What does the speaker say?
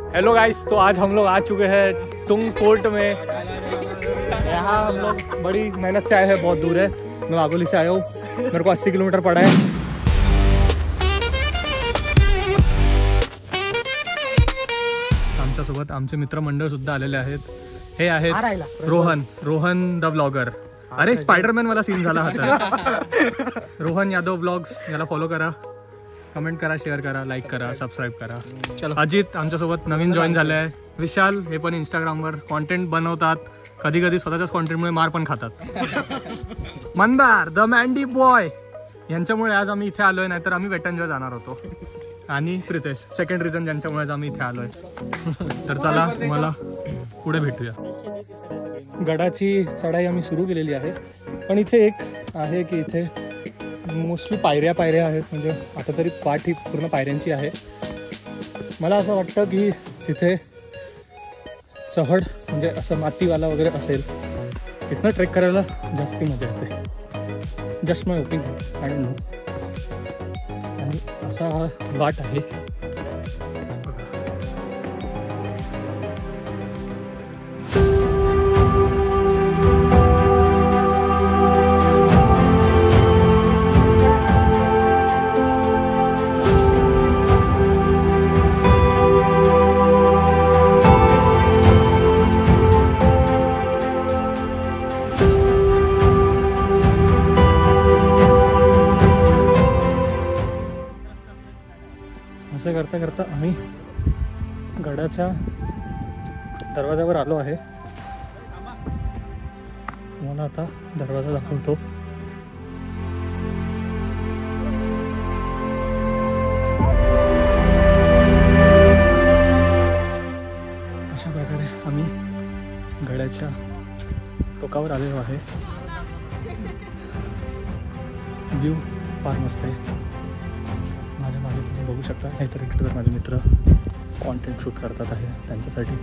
Hello guys, तो आज हम लोग आ चुके हैं तुंग फोर्ट में। यहाँ हम लोग बड़ी मेहनत से आए हैं, बहुत दूर है। मैं वाघोली से आया हूँ, मेरे को 80 किलोमीटर पड़ा है। आमच्यासोबत आमचे मित्रमंडळ सुद्धा आलेले आहेत। हे आहेत रोहन द ब्लॉगर। अरे स्पायडरमॅन वाला सीन झाला होता। रोहन यादव ब्लॉग्स, याला फॉलो करा, कमेंट करा, शेअर करा, लाईक करा, सबस्क्राईब करा। चलो, अजित आमच्यासोबत नवीन जॉईन झाले आहे। विशाल हे पण इंस्टाग्रामवर कॉन्टेंट बनवतात, कधी कधी स्वतःच्याच कॉन्टेंटमुळे मार पण खातात। मंदार द मँडी बॉय यांच्यामुळे आज आम्ही इथे आलोय, नाहीतर आम्ही वेट एन्जॉय जाणार होतो। आणि प्रितेश सेकंड रिझन ज्यांच्यामुळे आम्ही इथे आलोय। तर चला, मला पुढे भेटूया। गडाची चढाई आम्ही सुरू केलेली आहे, पण इथे एक आहे की इथे मोस्टली पायऱ्या आहेत, म्हणजे आता तरी पाठ ही पूर्ण पायऱ्यांची आहे। मला असं वाटतं की तिथे चढ म्हणजे असं मातीवाला वगैरे असेल, तिथनं ट्रेक करायला जास्ती मजा येते। Just my opinion, I don't know. आणि असा हा वाट आहे। असं करता करता आम्ही गडाच्या दरवाजावर आलो आहे। तुम्हाला आता दरवाजा दाखवतो। अशा प्रकारे आम्ही गडाच्या टोकावर आलेलो आहे। व्ह्यू फार मस्त आहे। माझ्या मागे तुम्ही बघू शकता, नाहीतर इकडे माझे मित्र कॉन्टेंट शूट करतात आहे त्यांच्यासाठी।